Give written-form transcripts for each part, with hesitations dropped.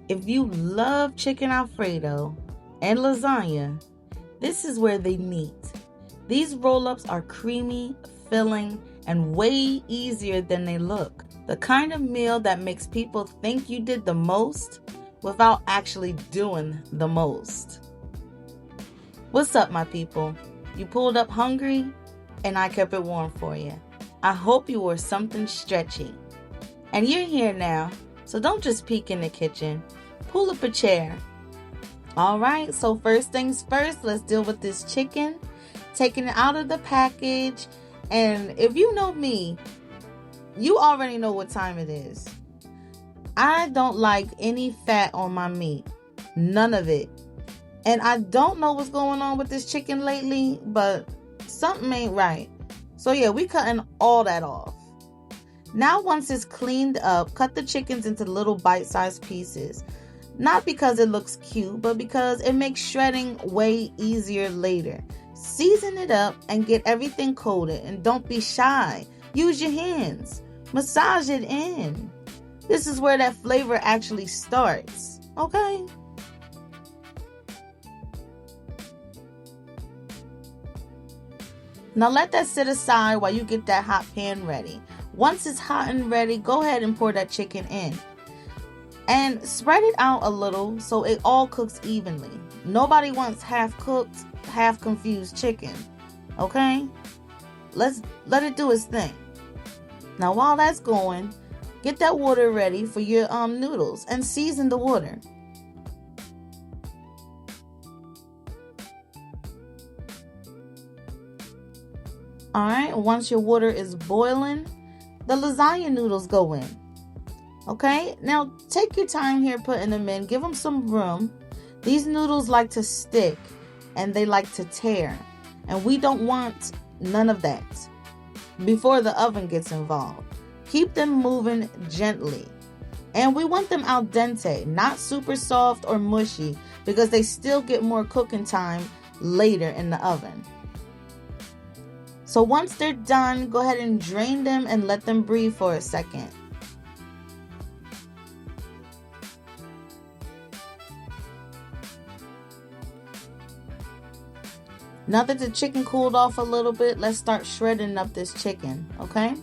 If you love chicken Alfredo and lasagna, this is where they meet. These roll-ups are creamy, filling, and way easier than they look. The kind of meal that makes people think you did the most without actually doing the most. What's up, my people? You pulled up hungry, and I kept it warm for you. I hope you wore something stretchy. And you're here now, so don't just peek in the kitchen. Pull up a chair. All right, so first things first, let's deal with this chicken. Taking it out of the package. And if you know me, you already know what time it is. I don't like any fat on my meat. None of it. And I don't know what's going on with this chicken lately, but something ain't right. So yeah, we cutting all that off. Now once it's cleaned up, cut the chickens into little bite-sized pieces. Not because it looks cute, but because it makes shredding way easier later. Season it up and get everything coated, and don't be shy. Use your hands. Massage it in. This is where that flavor actually starts, okay? Now let that sit aside while you get that hot pan ready. Once it's hot and ready, go ahead and pour that chicken in. And spread it out a little so it all cooks evenly. Nobody wants half-cooked, half-confused chicken. Okay? Let it do its thing. Now while that's going, get that water ready for your noodles and season the water. Alright, once your water is boiling, the lasagna noodles go in. Okay, now take your time here putting them in. Give them some room. These noodles like to stick and they like to tear. And we don't want none of that before the oven gets involved. Keep them moving gently. And we want them al dente, not super soft or mushy, because they still get more cooking time later in the oven. So once they're done, go ahead and drain them and let them breathe for a second. Now that the chicken cooled off a little bit, let's start shredding up this chicken, okay?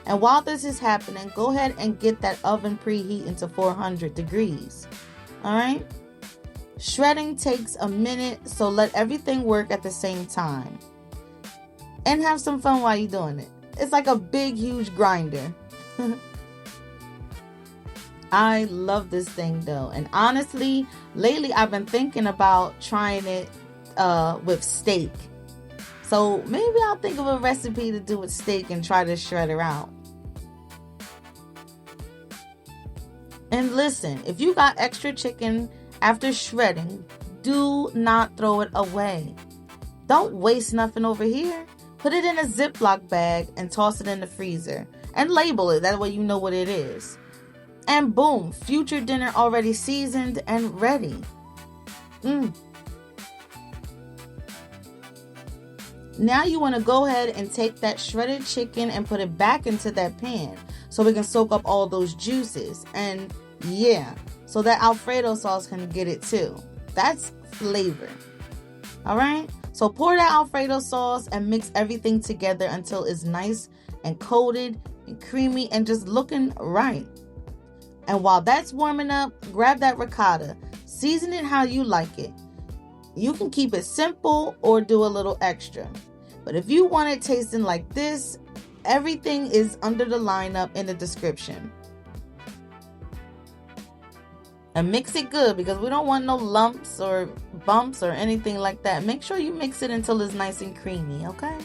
And while this is happening, go ahead and get that oven preheating to 400 degrees, all right? Shredding takes a minute, so let everything work at the same time. And have some fun while you're doing it. It's like a big, huge grinder. I love this thing though. And honestly, lately I've been thinking about trying it with steak. So maybe I'll think of a recipe to do with steak and try to shred her out. And listen, if you got extra chicken after shredding, do not throw it away. Don't waste nothing over here. Put it in a Ziploc bag and toss it in the freezer. And label it, that way you know what it is. And boom, future dinner already seasoned and ready. Now you want to go ahead and take that shredded chicken and put it back into that pan so we can soak up all those juices. And yeah, so that Alfredo sauce can get it too. That's flavor. All right? So pour that Alfredo sauce and mix everything together until it's nice and coated and creamy and just looking right. And while that's warming up, grab that ricotta. Season it how you like it. You can keep it simple or do a little extra. But if you want it tasting like this, everything is under the lineup in the description. And mix it good because we don't want no lumps or bumps or anything like that. Make sure you mix it until it's nice and creamy, okay?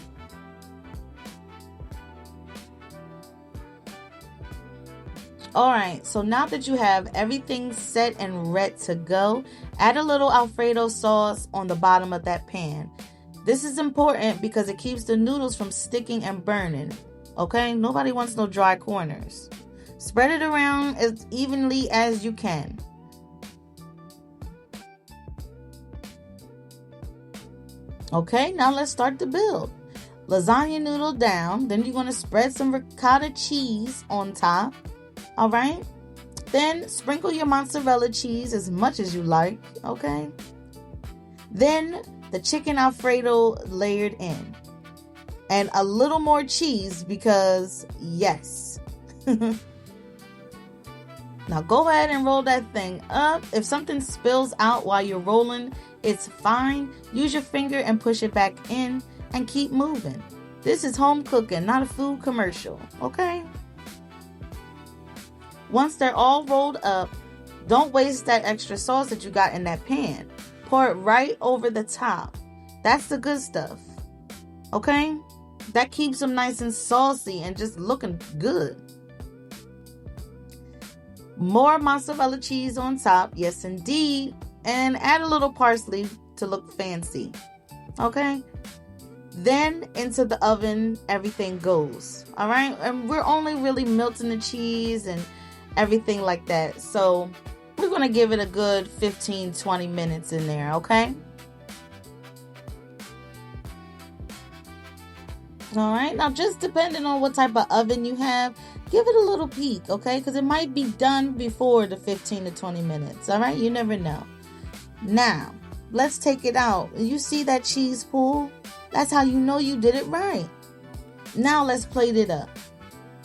Alright, so now that you have everything set and ready to go, add a little Alfredo sauce on the bottom of that pan. This is important because it keeps the noodles from sticking and burning, okay? Nobody wants no dry corners. Spread it around as evenly as you can. Okay, now let's start the build. Lasagna noodle down, then you're going to spread some ricotta cheese on top. All right, Then sprinkle your mozzarella cheese as much as you like, okay? Then the chicken Alfredo layered in. And a little more cheese because yes. Now go ahead and roll that thing up. If something spills out while you're rolling, it's fine. Use your finger and push it back in and keep moving. This is home cooking, not a food commercial, okay? Once they're all rolled up, don't waste that extra sauce that you got in that pan. Pour it right over the top. That's the good stuff, okay? That keeps them nice and saucy and just looking good. More mozzarella cheese on top, yes indeed, and add a little parsley to look fancy, okay? Then into the oven, everything goes, all right? And we're only really melting the cheese and everything like that, so we're gonna give it a good 15-20 minutes in there, okay? All right, now just depending on what type of oven you have, give it a little peek, okay? Because it might be done before the 15 to 20 minutes, all right? You never know. Now, let's take it out. You see that cheese pool? That's how you know you did it right. Now let's plate it up.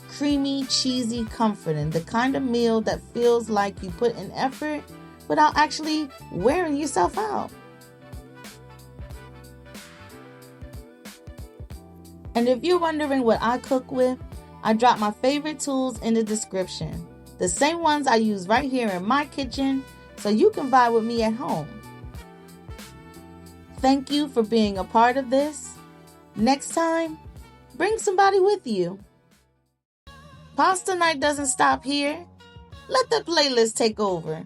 Creamy, cheesy, comforting. The kind of meal that feels like you put in effort without actually wearing yourself out. And if you're wondering what I cook with, I drop my favorite tools in the description. The same ones I use right here in my kitchen, so you can vibe with me at home. Thank you for being a part of this. Next time, bring somebody with you. Pasta night doesn't stop here. Let the playlist take over.